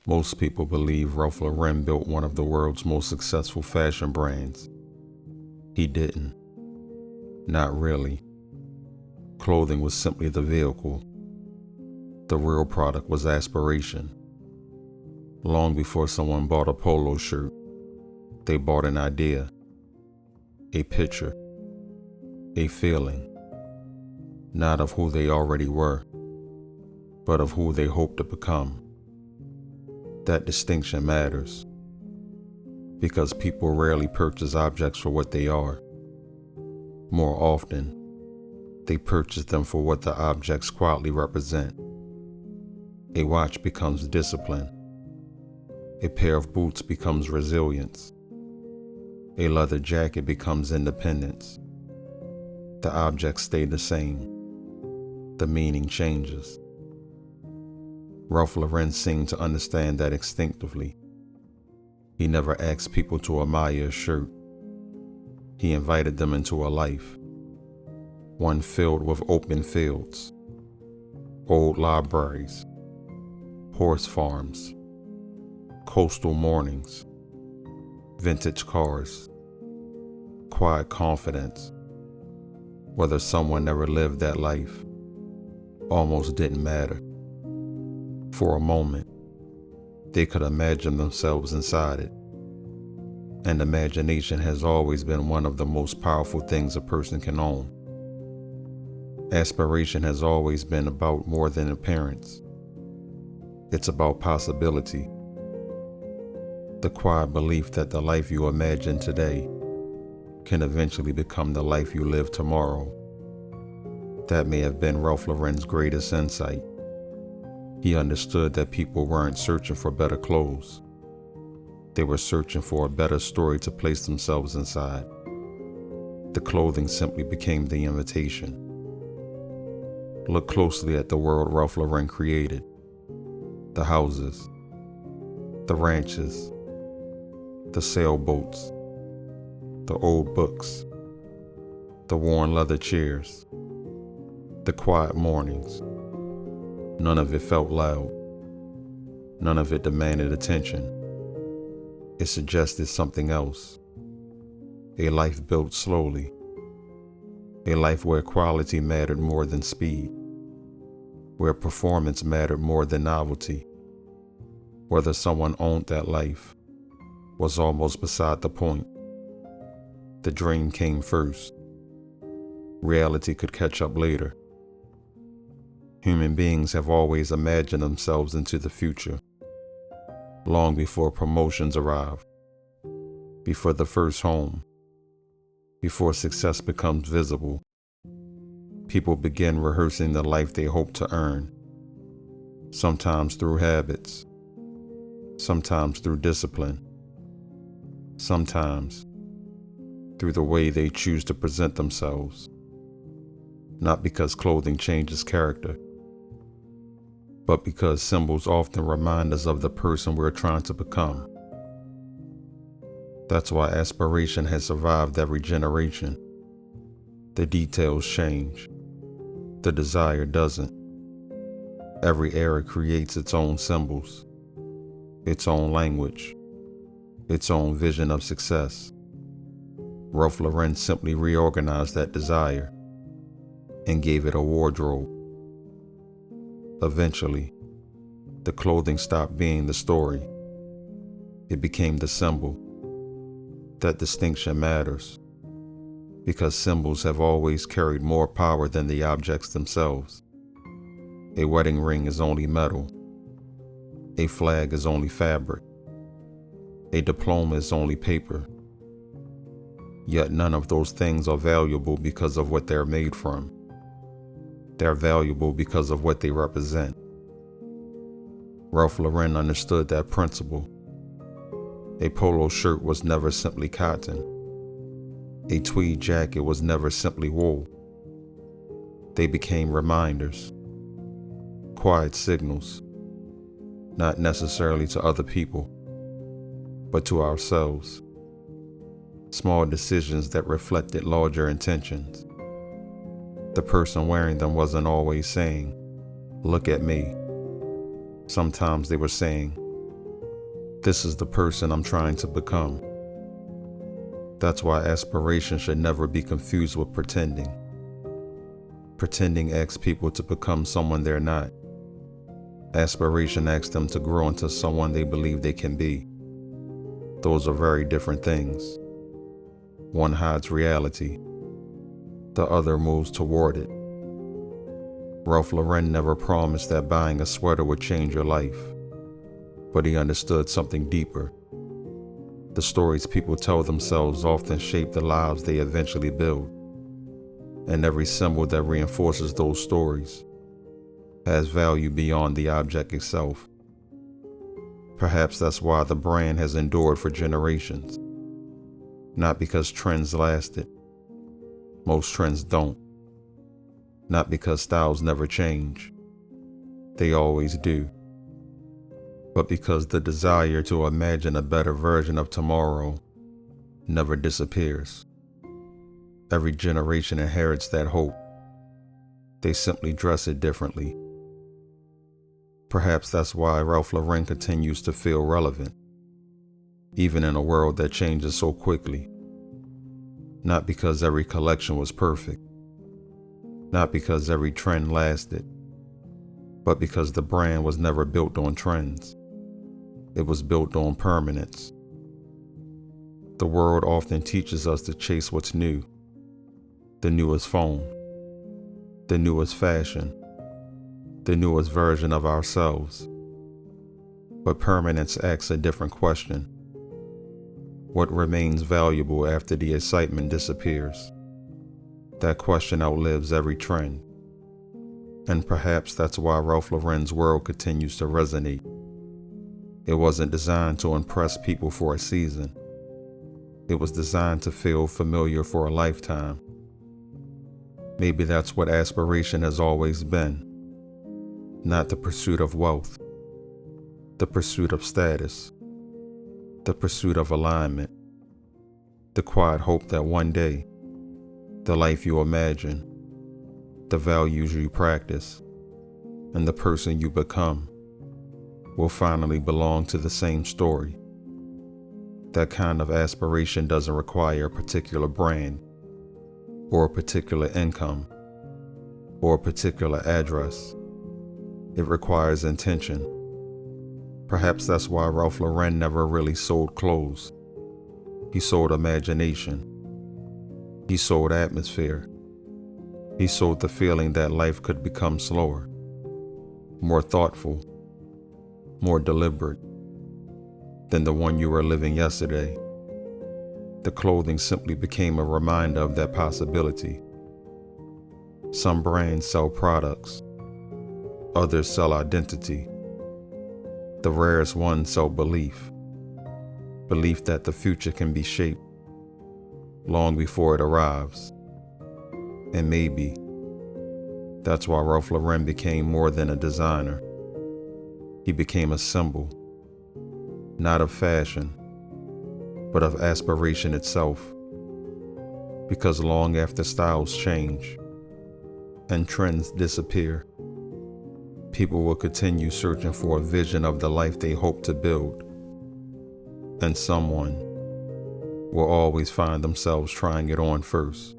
Most people believe Ralph Lauren built one of the world's most successful fashion brands. He didn't. Not really. Clothing was simply the vehicle. The real product was aspiration. Long before someone bought a Polo shirt, they bought an idea, a picture, a feeling, not of who they already were, but of who they hoped to become. That distinction matters, because people rarely purchase objects for what they are. More often, they purchase them for what the objects quietly represent. A watch becomes discipline. A pair of boots becomes resilience. A leather jacket becomes independence. The objects stay the same. The meaning changes. Ralph Lauren seemed to understand that instinctively. He never asked people to admire a shirt. He invited them into a life, one filled with open fields, old libraries, horse farms, coastal mornings, vintage cars, quiet confidence. Whether someone never lived that life almost didn't matter. For a moment, they could imagine themselves inside it. And imagination has always been one of the most powerful things a person can own. Aspiration has always been about more than appearance. It's about possibility. The quiet belief that the life you imagine today can eventually become the life you live tomorrow. That may have been Ralph Lauren's greatest insight. He understood that people weren't searching for better clothes. They were searching for a better story to place themselves inside. The clothing simply became the invitation. Look closely at the world Ralph Lauren created. The houses, the ranches, the sailboats, the old books, the worn leather chairs, the quiet mornings. None of it felt loud. None of it demanded attention. It suggested something else. A life built slowly. A life where quality mattered more than speed. Where performance mattered more than novelty. Whether someone owned that life was almost beside the point. The dream came first. Reality could catch up later. Human beings have always imagined themselves into the future, long before promotions arrive, before the first home, before success becomes visible. People begin rehearsing the life they hope to earn, sometimes through habits, sometimes through discipline, sometimes through the way they choose to present themselves, not because clothing changes character, but because symbols often remind us of the person we're trying to become. That's why aspiration has survived every generation. The details change. The desire doesn't. Every era creates its own symbols, its own language, its own vision of success. Ralph Lauren simply reorganized that desire and gave it a wardrobe. Eventually, the clothing stopped being the story. It became the symbol. That distinction matters, because symbols have always carried more power than the objects themselves. A wedding ring is only metal. A flag is only fabric. A diploma is only paper. Yet none of those things are valuable because of what they're made from. They're valuable because of what they represent. Ralph Lauren understood that principle. A polo shirt was never simply cotton. A tweed jacket was never simply wool. They became reminders, quiet signals, not necessarily to other people, but to ourselves. Small decisions that reflected larger intentions. The person wearing them wasn't always saying, "Look at me." Sometimes they were saying, This is the person I'm trying to become. That's why aspiration should never be confused with pretending. Pretending asks people to become someone they're not. Aspiration asks them to grow into someone they believe they can be. Those are very different things. One hides reality. The other moves toward it. Ralph Lauren never promised that buying a sweater would change your life, but he understood something deeper. The stories people tell themselves often shape the lives they eventually build, and every symbol that reinforces those stories has value beyond the object itself. Perhaps that's why the brand has endured for generations. Not because trends lasted. Most trends don't. Not because styles never change. They always do. But because the desire to imagine a better version of tomorrow never disappears. Every generation inherits that hope. They simply dress it differently. Perhaps that's why Ralph Lauren continues to feel relevant, even in a world that changes so quickly. Not because every collection was perfect, not because every trend lasted, but because the brand was never built on trends. It was built on permanence. The world often teaches us to chase what's new, the newest phone, the newest fashion, the newest version of ourselves. But permanence asks a different question. What remains valuable after the excitement disappears? That question outlives every trend. And perhaps that's why Ralph Lauren's world continues to resonate. It wasn't designed to impress people for a season. It was designed to feel familiar for a lifetime. Maybe that's what aspiration has always been. Not the pursuit of wealth, the pursuit of status, the pursuit of alignment, the quiet hope that one day, the life you imagine, the values you practice, and the person you become will finally belong to the same story. That kind of aspiration doesn't require a particular brand, or a particular income, or a particular address. It requires intention. Perhaps that's why Ralph Lauren never really sold clothes. He sold imagination. He sold atmosphere. He sold the feeling that life could become slower, more thoughtful, more deliberate than the one you were living yesterday. The clothing simply became a reminder of that possibility. Some brands sell products. Others sell identity. The rarest ones sell belief. Belief that the future can be shaped long before it arrives. And maybe that's why Ralph Lauren became more than a designer. He became a symbol, not of fashion, but of aspiration itself. Because long after styles change and trends disappear, people will continue searching for a vision of the life they hope to build. And someone will always find themselves trying it on first.